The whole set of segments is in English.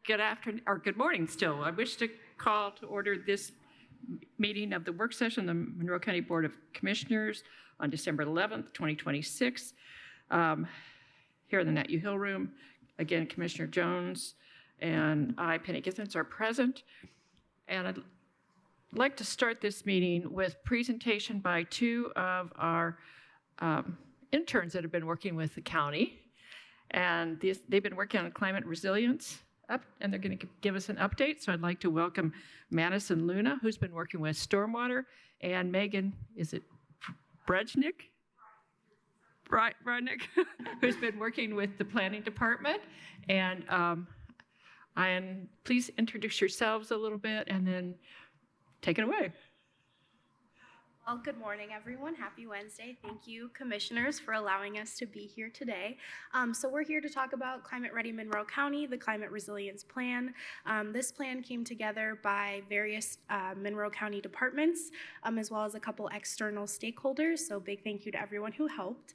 Good afternoon, or good morning still. I wish to call to order this meeting of the work session of the Monroe County Board of Commissioners on December 11th, 2026, here in the Nat U Hill Room. Again, Commissioner Jones and I, Penny Githens, are present. And I'd like to start this meeting with presentation by two of our interns that have been working with the county. And they've been working on climate resilience, and they're going to give us an update. So I'd like to welcome Madison Luna, who's been working with stormwater, and Megan, is it Brejnik? Brejnik, who's been working with the planning department. And please introduce yourselves a little bit and then take it away. Well, good morning, everyone. Happy Wednesday. Thank you, commissioners, for allowing us to be here today. So we're here to talk about Climate Ready Monroe County, the Climate Resilience Plan. This plan came together by various Monroe County departments, as well as a couple external stakeholders. So big thank you to everyone who helped.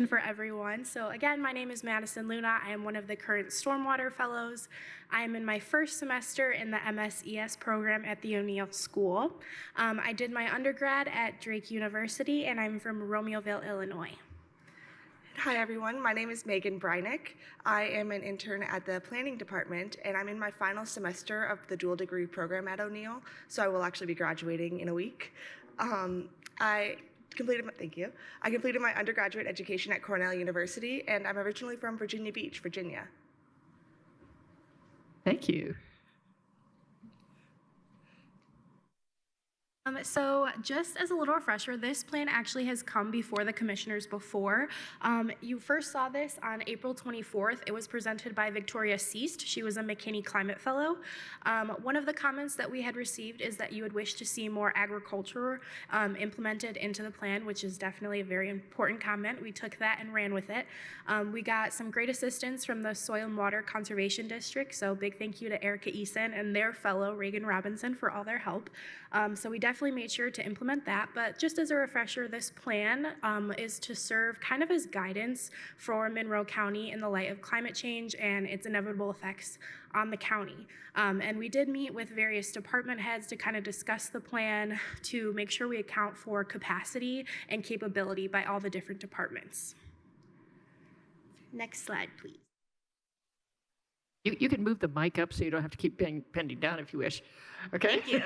For everyone. So again, my name is Madison Luna. I am one of the current Stormwater Fellows. I am in my first semester in the MSES program at the O'Neill School. I did my undergrad at Drake University, and I'm from Romeoville, Illinois. Hi everyone, my name is Megan Brejnik. I am an intern at the planning department, and I'm in my final semester of the dual degree program at O'Neill, so I will actually be graduating in a week. I completed my undergraduate education at Cornell University, and I'm originally from Virginia Beach, Virginia. Thank you. So just as a little refresher, this plan actually has come before the commissioners before. You first saw this on April 24th. It was presented by Victoria Seast. She was a McKinney Climate Fellow. One of the comments that we had received is that you would wish to see more agriculture implemented into the plan, which is definitely a very important comment. We took that and ran with it. We got some great assistance from the Soil and Water Conservation District, so big thank you to Erica Eason and their fellow Reagan Robinson for all their help. So we definitely made sure to implement that, but just as a refresher, this plan is to serve kind of as guidance for Monroe County in the light of climate change and its inevitable effects on the county. And we did meet with various department heads to kind of discuss the plan to make sure we account for capacity and capability by all the different departments. Next slide, please. You can move the mic up so you don't have to keep bending down if you wish. Okay? Thank you.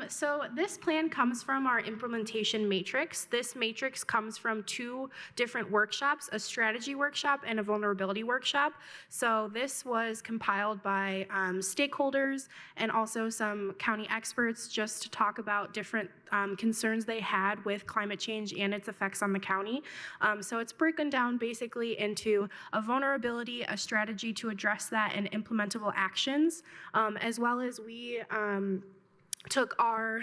So this plan comes from our implementation matrix. This matrix comes from two different workshops, a strategy workshop and a vulnerability workshop. So this was compiled by stakeholders and also some county experts just to talk about different concerns they had with climate change and its effects on the county. So it's broken down basically into a vulnerability, a strategy to address that, and implementable actions, as well as we took our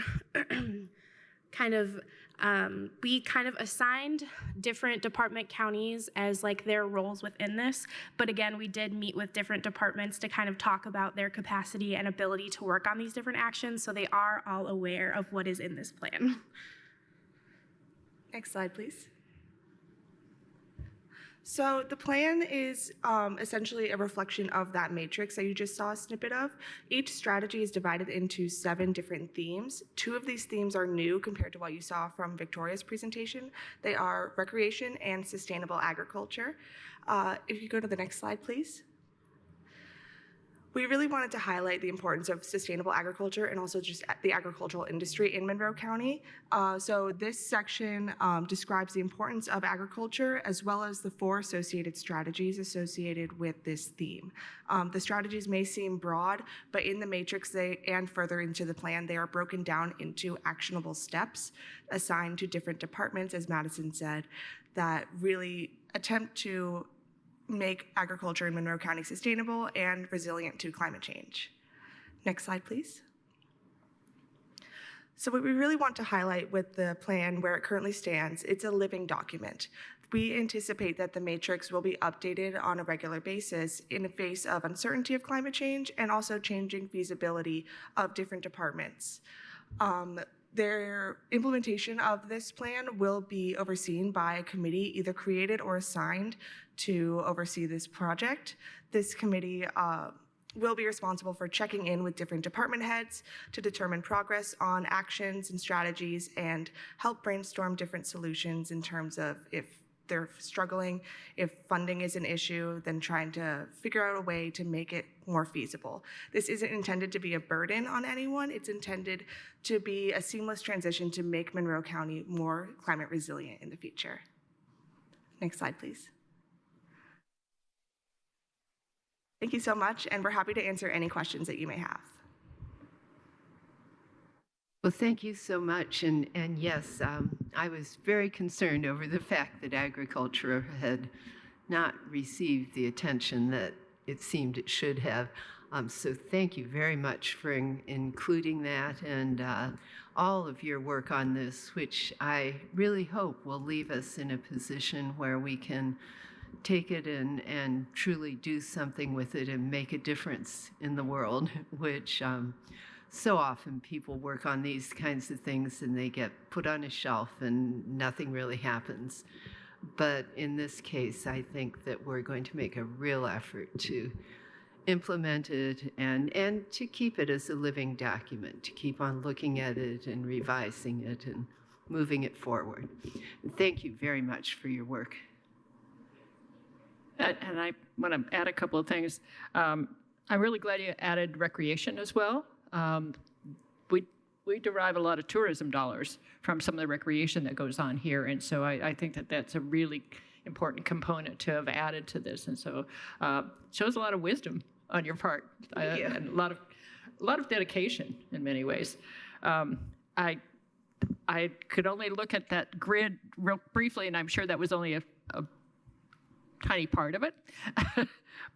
we kind of assigned different department counties as like their roles within this. But again, we did meet with different departments to kind of talk about their capacity and ability to work on these different actions, so they are all aware of what is in this plan. Next slide, please. So the plan is essentially a reflection of that matrix that you just saw a snippet of. Each strategy is divided into 7 different themes. 2 of these themes are new compared to what you saw from Victoria's presentation. They are recreation and sustainable agriculture. If you go to the next slide, please. We really wanted to highlight the importance of sustainable agriculture and also just the agricultural industry in Monroe County. So this section describes the importance of agriculture as well as the 4 associated strategies associated with this theme. The strategies may seem broad, but in the matrix and further into the plan, they are broken down into actionable steps assigned to different departments, as Madison said, that really attempt to make agriculture in Monroe County sustainable and resilient to climate change. Next slide, please. So what we really want to highlight with the plan where it currently stands, it's a living document. We anticipate that the matrix will be updated on a regular basis in the face of uncertainty of climate change and also changing feasibility of different departments. Their implementation of this plan will be overseen by a committee either created or assigned to oversee this project. This committee will be responsible for checking in with different department heads to determine progress on actions and strategies and help brainstorm different solutions in terms of if they're struggling, if funding is an issue, then trying to figure out a way to make it more feasible. This isn't intended to be a burden on anyone. It's intended to be a seamless transition to make Monroe County more climate resilient in the future. Next slide, please. Thank you so much, and we're happy to answer any questions that you may have. Well, thank you so much. And yes, I was very concerned over the fact that agriculture had not received the attention that it seemed it should have. So thank you very much for including that and all of your work on this, which I really hope will leave us in a position where we can take it and truly do something with it and make a difference in the world, which so often people work on these kinds of things and they get put on a shelf and nothing really happens. But in this case, I think that we're going to make a real effort to implement it and to keep it as a living document, to keep on looking at it and revising it and moving it forward. And thank you very much for your work. And I want to add a couple of things. I'm really glad you added recreation as well. We derive a lot of tourism dollars from some of the recreation that goes on here, and so I think that that's a really important component to have added to this, and so shows a lot of wisdom on your part and a lot of dedication in many ways. I could only look at that grid real briefly, and I'm sure that was only a tiny part of it.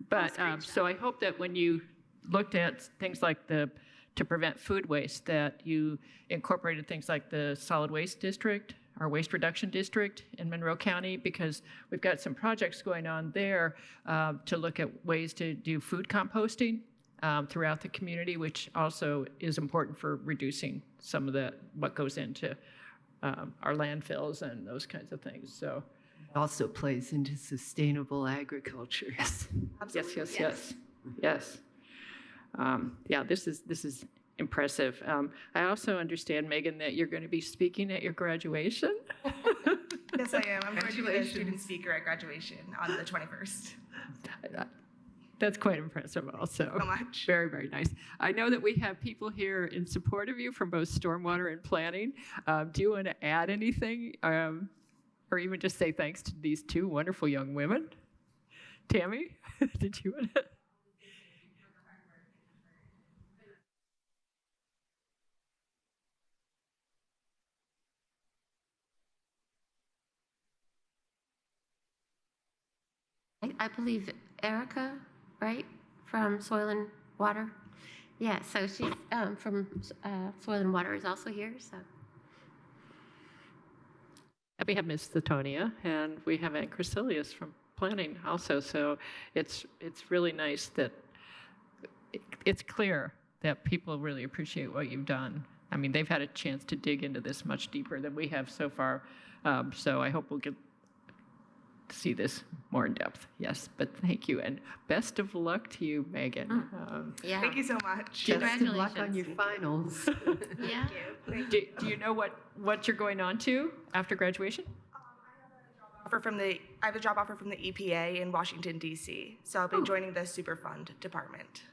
But so I hope that when you looked at things like to prevent food waste, that you incorporated things like the solid waste district, our waste reduction district in Monroe County, because we've got some projects going on there to look at ways to do food composting throughout the community, which also is important for reducing some of what goes into our landfills and those kinds of things. So It also plays into sustainable agriculture. yes, Absolutely. yes. Yeah, this is impressive. I also understand, Megan, that you're going to be speaking at your graduation. Yes, I am. I'm going to be the student speaker at graduation on the 21st. That's quite impressive also. So much. Very, very nice. I know that we have people here in support of you from both stormwater and planning. Do you want to add anything or even just say thanks to these two wonderful young women? Tammy, did you want to? I believe Erica, right, from Soil and Water. Yeah, so she's from Soil and Water is also here. So We have Ms. Thetonia, and we have Aunt Crecilius from planning also. So it's really nice that it's clear that people really appreciate what you've done. I mean, they've had a chance to dig into this much deeper than we have so far. So I hope we'll get to see this more in depth. Yes, but thank you, and best of luck to you, Megan. yeah, Thank you so much. Best of luck on your finals. yeah. Do you know what you're going on to after graduation? I have a job offer from the EPA in Washington, D.C., so I'll be joining the Superfund department.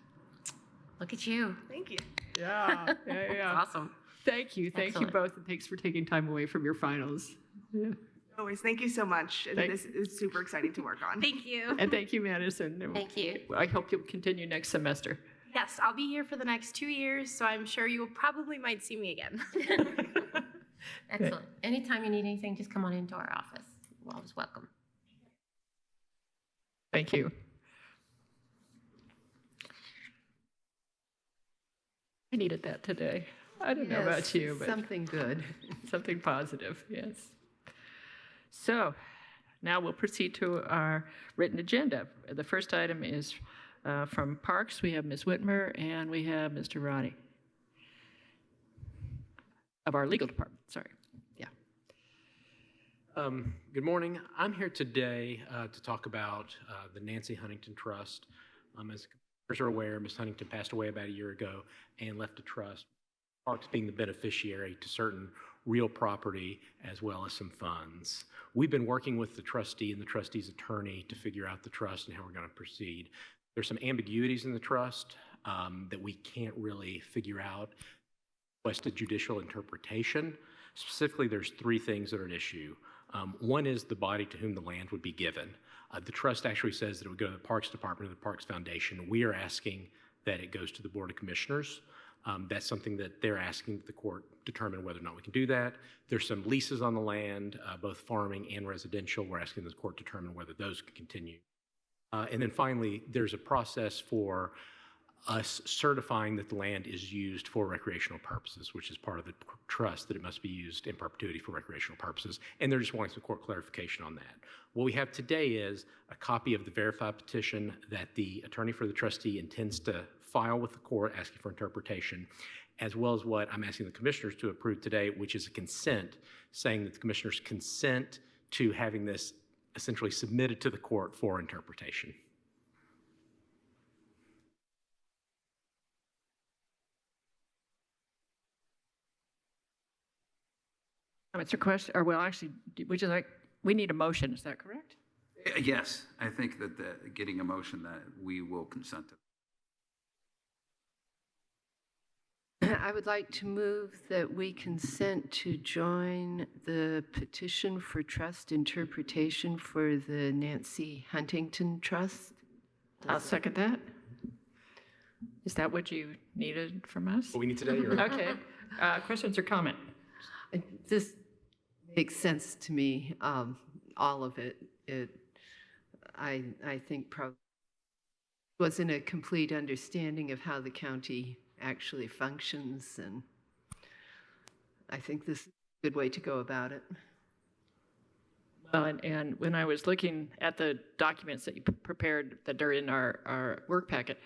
Look at you. Thank you. Yeah. Awesome. Thank you Excellent. both, and thanks for taking time away from your finals. Yeah. No worries. Thank you so much. And this is super exciting to work on. Thank you. And thank you, Madison. Thank you. I hope you'll continue next semester. Yes, I'll be here for the next 2 years, so I'm sure you probably might see me again. Excellent. Anytime you need anything, just come on into our office. You're always welcome. Thank you. I needed that today. I don't know about you, but Something good. something positive, yes. So now we'll proceed to our written agenda. The first item is from Parks. We have Ms. Whitmer and we have Mr. Roddy. of our legal department. Sorry. Yeah. Good morning. I'm here today to talk about the Nancy Huntington Trust. As commissioners are aware, Ms. Huntington passed away about a year ago and left a trust, Parks being the beneficiary to certain real property as well as some funds. We've been working with the trustee and the trustee's attorney to figure out the trust and how we're going to proceed. There's some ambiguities in the trust that we can't really figure out. Requested judicial interpretation. Specifically, there's three things that are at issue. One is the body to whom the land would be given. The trust actually says that it would go to the Parks Department or the Parks Foundation. We are asking that it goes to the Board of Commissioners. That's something that they're asking that the court determine whether or not we can do that. There's some leases on the land, both farming and residential. We're asking the court determine whether those can continue. And then finally, there's a process for us certifying that the land is used for recreational purposes, which is part of the trust, that it must be used in perpetuity for recreational purposes. And they're just wanting some court clarification on that. What we have today is a copy of the verified petition that the attorney for the trustee intends to file with the court asking for interpretation, as well as what I'm asking the commissioners to approve today, which is a consent, saying that the commissioners consent to having this essentially submitted to the court for interpretation. Comments or questions? Or well, actually, we need a motion. Is that correct? Yes, I think that getting a motion that we will consent to. I would like to move that we consent to join the petition for trust interpretation for the Nancy Huntington Trust. I'll second that. Is that what you needed from us? What we need today? Okay. Questions or comment? This makes sense to me, all of it. I think probably wasn't a complete understanding of how the county actually functions, and I think this is a good way to go about it. Well, and when I was looking at the documents that you prepared that are in our work packet,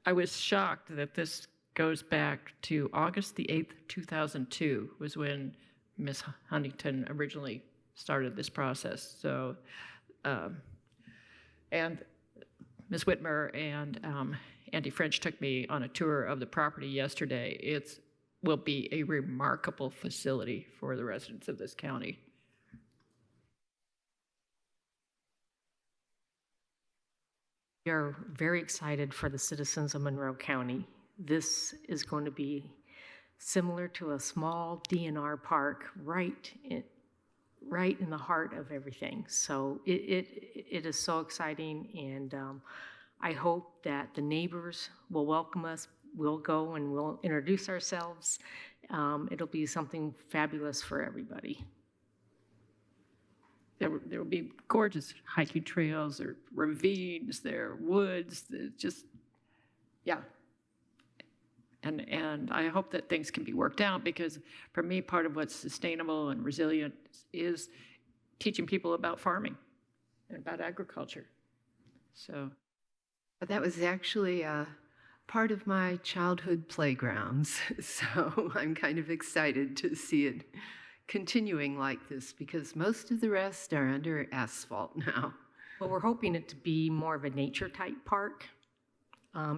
I was shocked that this goes back to August the 8th, 2002 was when Ms. Huntington originally started this process. So, and Ms. Whitmer and Andy French took me on a tour of the property yesterday. It will be a remarkable facility for the residents of this county. We are very excited for the citizens of Monroe County. This is going to be similar to a small DNR park right in the heart of everything. So it is so exciting, and I hope that the neighbors will welcome us. We'll go and we'll introduce ourselves. It'll be something fabulous for everybody. There will be gorgeous hiking trails, there are ravines, there are woods, just, yeah. And I hope that things can be worked out, because for me, part of what's sustainable and resilient is teaching people about farming and about agriculture. So. But that was actually part of my childhood playgrounds, so I'm kind of excited to see it continuing like this, because most of the rest are under asphalt now. Well, we're hoping it to be more of a nature-type park.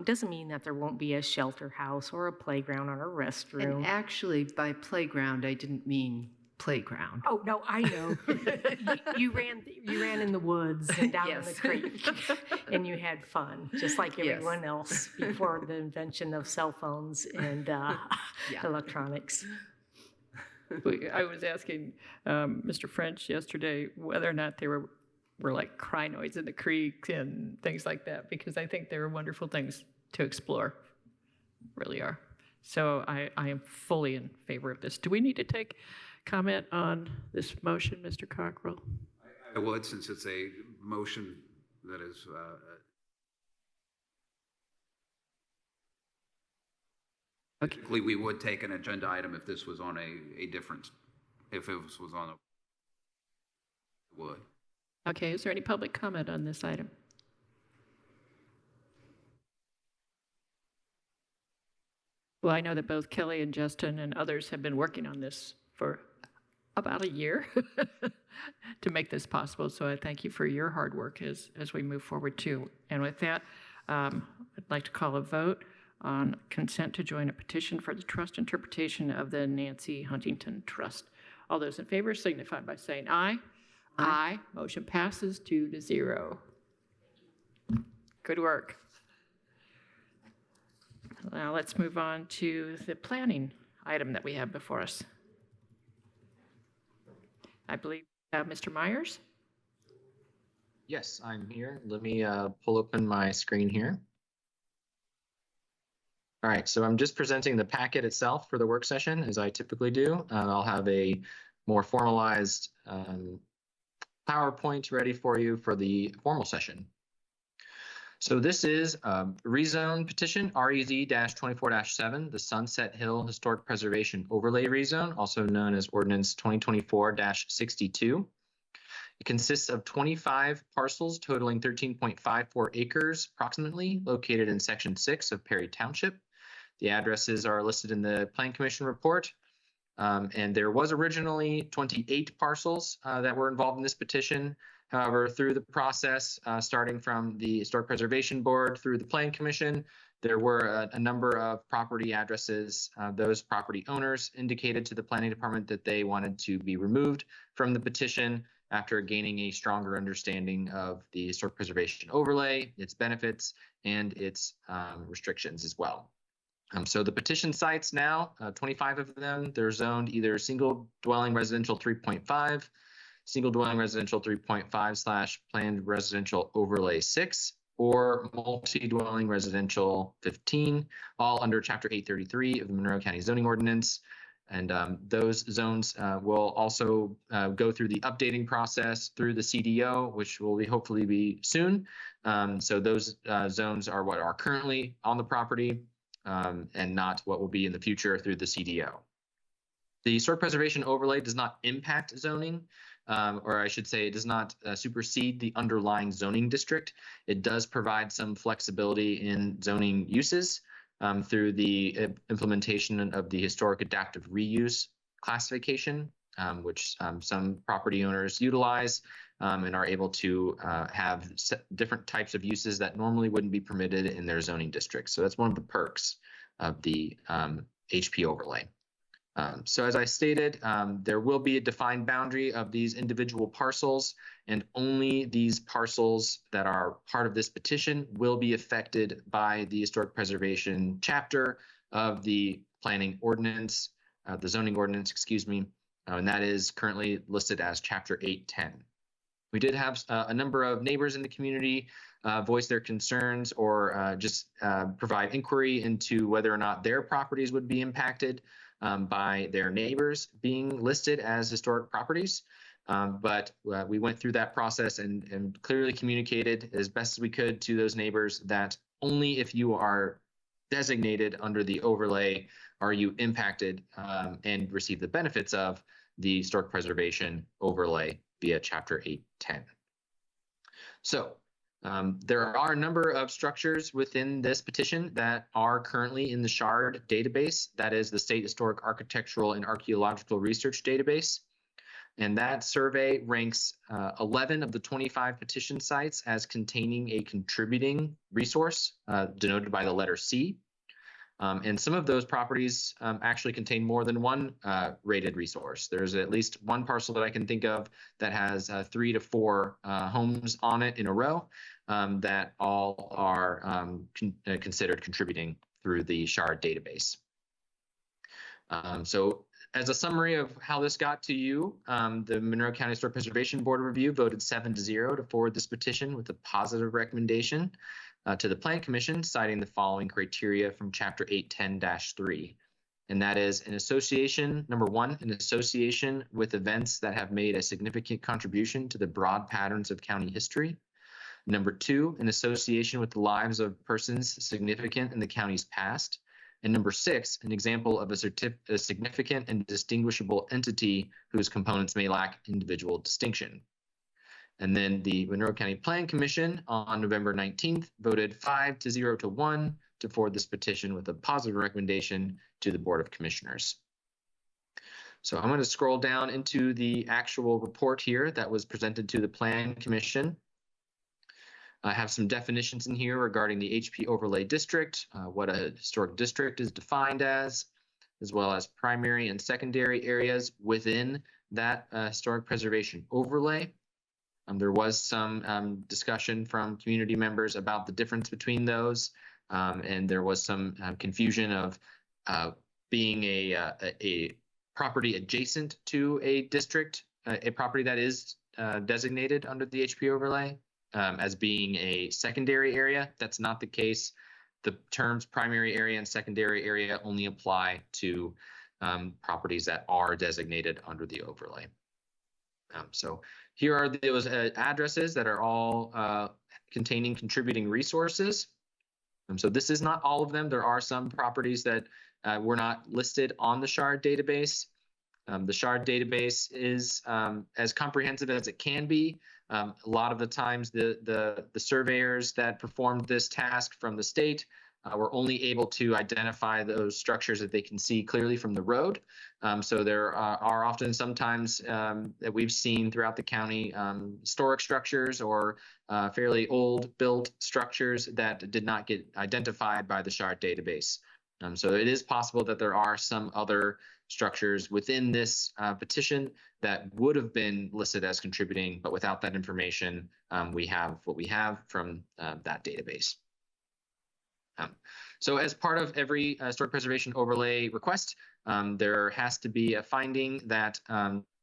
Doesn't mean that there won't be a shelter house or a playground or a restroom. And actually, by playground, I didn't mean playground. Oh, no, I know. you ran in the woods and down in the creek, and you had fun, just like everyone else before the invention of cell phones and electronics. I was asking Mr. French yesterday whether or not there were like crinoids in the creek and things like that, because I think there are wonderful things to explore, really are. So I am fully in favor of this. Do we need to take comment on this motion, Mr. Cockrell? I would, since it's a motion that is okay. Typically, we would take an agenda item if this was on a different, if it was on a, would. Okay, is there any public comment on this item? Well, I know that both Kelly and Justin and others have been working on this for about a year to make this possible. So I thank you for your hard work as we move forward too. And with that, I'd like to call a vote on consent to join a petition for the trust interpretation of the Nancy Huntington Trust. All those in favor signify by saying aye. Aye. Motion passes 2-0. Good work. Now let's move on to the planning item that we have before us. I believe Mr. Myers. Yes, I'm here. Let me pull open my screen here. All right, so I'm just presenting the packet itself for the work session, as I typically do. I'll have a more formalized PowerPoint ready for you for the formal session. So this is a rezone petition, REZ-24-7, the Sunset Hill Historic Preservation Overlay Rezone, also known as Ordinance 2024-62. It consists of 25 parcels totaling 13.54 acres approximately, located in Section 6 of Perry Township. The addresses are listed in the Plan Commission report. And there was originally 28 parcels that were involved in this petition. However, through the process, starting from the Historic Preservation Board through the Plan Commission, there were a number of property addresses. Those property owners indicated to the Planning Department that they wanted to be removed from the petition after gaining a stronger understanding of the historic preservation overlay, its benefits, and its restrictions as well. So the petition sites now, 25 of them, they're zoned either single dwelling residential 3.5, single dwelling residential 3.5 / planned residential overlay 6, or multi-dwelling residential 15, all under Chapter 833 of the Monroe County Zoning Ordinance. And those zones will also go through the updating process through the CDO, which will hopefully be soon. So those zones are what are currently on the property and not what will be in the future through the CDO. The historic preservation overlay does not impact zoning, or I should say it does not supersede the underlying zoning district. It does provide some flexibility in zoning uses through the implementation of the historic adaptive reuse classification, which some property owners utilize and are able to have different types of uses that normally wouldn't be permitted in their zoning district. So that's one of the perks of the HP overlay. So as I stated, there will be a defined boundary of these individual parcels, and only these parcels that are part of this petition will be affected by the historic preservation chapter of the planning ordinance, the zoning ordinance, excuse me, and that is currently listed as Chapter 810. We did have a number of neighbors in the community voice their concerns or just provide inquiry into whether or not their properties would be impacted by their neighbors being listed as historic properties. But we went through that process and clearly communicated as best as we could to those neighbors that only if you are designated under the overlay are you impacted and receive the benefits of the historic preservation overlay via Chapter 810. So there are a number of structures within this petition that are currently in the SHARD database, that is the State Historic Architectural and Archaeological Research Database. And that survey ranks 11 of the 25 petition sites as containing a contributing resource denoted by the letter C. And some of those properties actually contain more than one rated resource. There's at least one parcel that I can think of that has 3 to 4 homes on it in a row that all are considered contributing through the SHARD database. So as a summary of how this got to you, the Monroe County Historic Preservation Board of Review voted 7-0 to forward this petition with a positive recommendation to the Plan Commission, citing the following criteria from Chapter 810-3. And that is an association, number one, an association with events that have made a significant contribution to the broad patterns of county history. Number two, an association with the lives of persons significant in the county's past. And number 6, an example of a significant and distinguishable entity whose components may lack individual distinction. And then the Monroe County Plan Commission on November 19th voted 5-0 to 1 to forward this petition with a positive recommendation to the Board of Commissioners. So I'm going to scroll down into the actual report here that was presented to the Plan Commission. I have some definitions in here regarding the HP overlay district, what a historic district is defined as well as primary and secondary areas within that historic preservation overlay. There was some discussion from community members about the difference between those, and there was some confusion of being a property adjacent to a district, a property that is designated under the HP overlay as being a secondary area. That's not the case. The terms primary area and secondary area only apply to properties that are designated under the overlay. So here are those addresses that are all containing contributing resources. So this is not all of them. There are some properties that were not listed on the SHARD database. The SHARD database is as comprehensive as it can be. A lot of the times the surveyors that performed this task from the state were only able to identify those structures that they can see clearly from the road. So there are often sometimes that we've seen throughout the county historic structures or fairly old built structures that did not get identified by the SHARD database. So it is possible that there are some other structures within this petition that would have been listed as contributing, but without that information, we have what we have from that database. So as part of every historic preservation overlay request, there has to be a finding that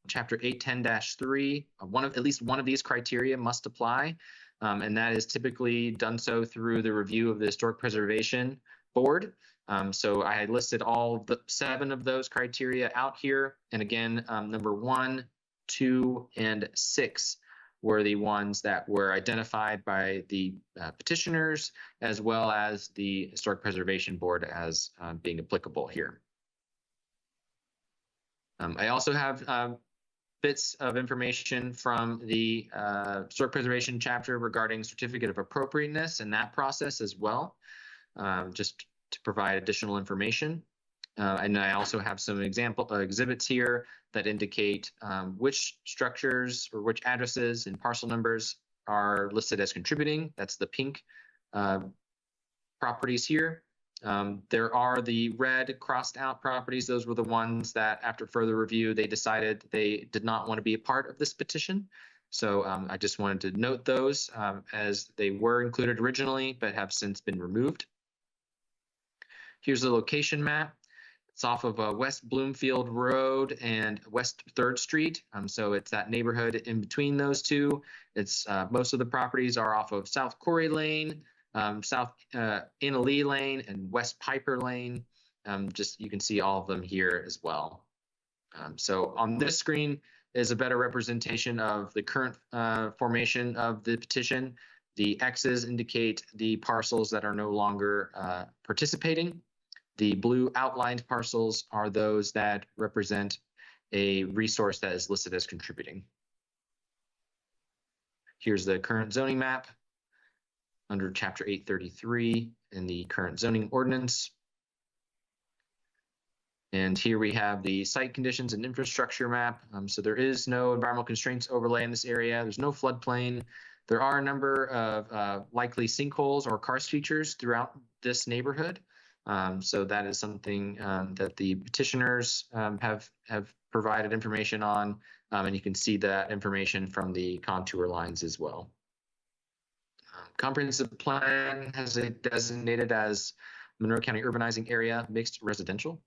Chapter 810-3, at least one of these criteria must apply, and that is typically done so through the review of the Historic Preservation Board. So I had listed all the 7 of those criteria out here. And again, number 1, 2, and 6 were the ones that were identified by the petitioners as well as the Historic Preservation Board as being applicable here. I also have bits of information from the Historic Preservation chapter regarding Certificate of Appropriateness and that process as well, just to provide additional information. And I also have some exhibits here that indicate which structures or which addresses and parcel numbers are listed as contributing. That's the pink properties here. There are the red crossed out properties. Those were the ones that after further review, they decided they did not want to be a part of this petition. So I just wanted to note those as they were included originally, but have since been removed. Here's the location map. It's off of West Bloomfield Road and West 3rd Street. So it's that neighborhood in between those two. It's most of the properties are off of South Corey Lane, South Innalee Lane, and West Piper Lane. Just you can see all of them here as well. So on this screen is a better representation of the current formation of the petition. The X's indicate the parcels that are no longer participating. The blue outlined parcels are those that represent a resource that is listed as contributing. Here's the current zoning map under Chapter 833 in the current zoning ordinance. And here we have the site conditions and infrastructure map. So there is no environmental constraints overlay in this area. There's no floodplain. There are a number of likely sinkholes or karst features throughout this neighborhood. So that is something that the petitioners have provided information on, and you can see that information from the contour lines as well. Comprehensive plan has it designated as Monroe County Urbanizing Area Mixed Residential.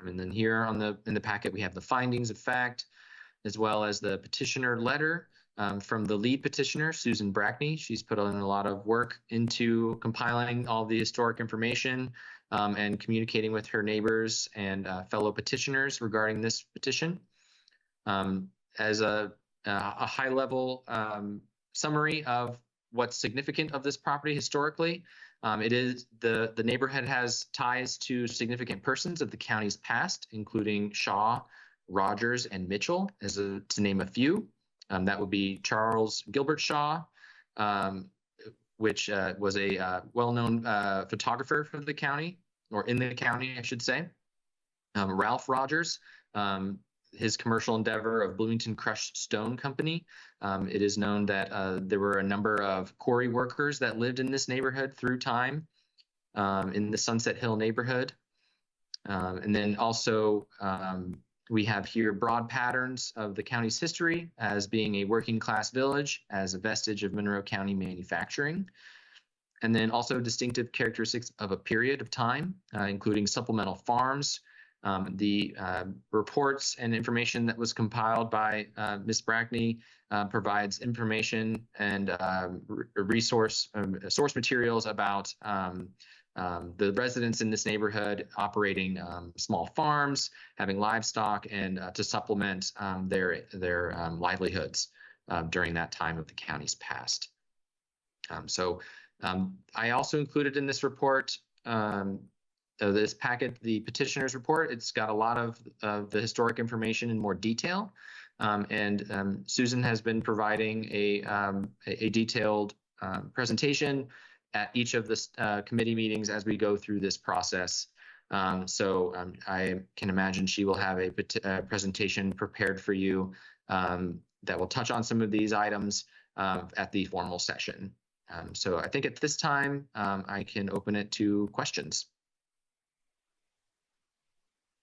And then here in the packet we have the findings of fact, as well as the petitioner letter from the lead petitioner, Susan Brackney. She's put in a lot of work into compiling all the historic information and communicating with her neighbors and fellow petitioners regarding this petition. As a high-level summary of what's significant of this property historically, it is the neighborhood has ties to significant persons of the county's past, including Shaw, Rogers, and Mitchell, to name a few. That would be Charles Gilbert Shaw, which was a well-known photographer for the county, or in the county, I should say. Ralph Rogers, his commercial endeavor of Bloomington Crushed Stone Company. It is known that there were a number of quarry workers that lived in this neighborhood through time, in the Sunset Hill neighborhood. And then also we have here broad patterns of the county's history as being a working class village, as a vestige of Monroe County manufacturing. And then also distinctive characteristics of a period of time, including supplemental farms, the reports and information that was compiled by Ms. Brackney provides information and source materials about the residents in this neighborhood operating small farms, having livestock, and to supplement their livelihoods during that time of the county's past. I also included in this report, this packet, the petitioner's report. It's got a lot of the historic information in more detail. Susan has been providing a detailed presentation at each of the committee meetings as we go through this process. I can imagine she will have a presentation prepared for you that will touch on some of these items at the formal session. I think at this time, I can open it to questions.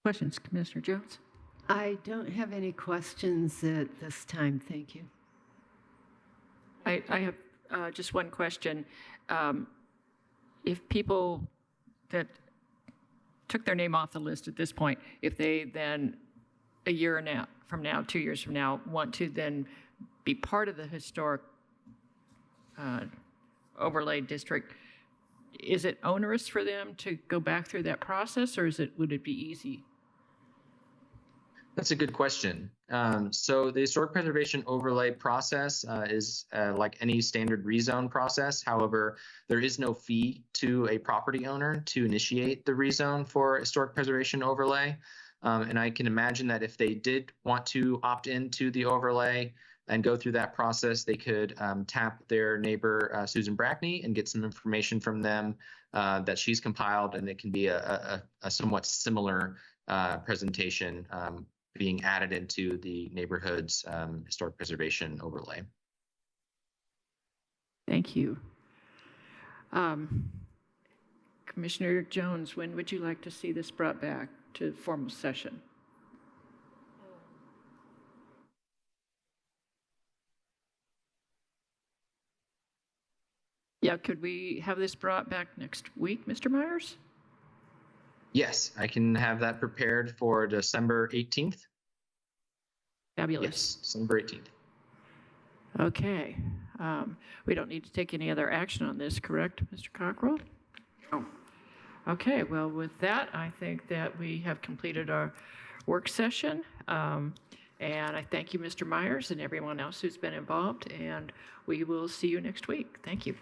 Questions, Commissioner Jones? I don't have any questions at this time. Thank you. I have just one question. If people that took their name off the list at this point, if they then a year from now, 2 years from now, want to then be part of the historic overlay district, is it onerous for them to go back through that process, or would it be easy? That's a good question. So the historic preservation overlay process is like any standard rezone process. However, there is no fee to a property owner to initiate the rezone for historic preservation overlay. And I can imagine that if they did want to opt into the overlay and go through that process, they could tap their neighbor, Susan Brackney, and get some information from them that she's compiled, and it can be a somewhat similar presentation being added into the neighborhood's historic preservation overlay. Thank you. Commissioner Jones, when would you like to see this brought back to formal session? Yeah, could we have this brought back next week, Mr. Myers? Yes, I can have that prepared for December 18th. Fabulous. Yes, December 18th. Okay. We don't need to take any other action on this, correct, Mr. Cockrell? No. Okay, well, with that, I think that we have completed our work session. And I thank you, Mr. Myers, and everyone else who's been involved, and we will see you next week. Thank you.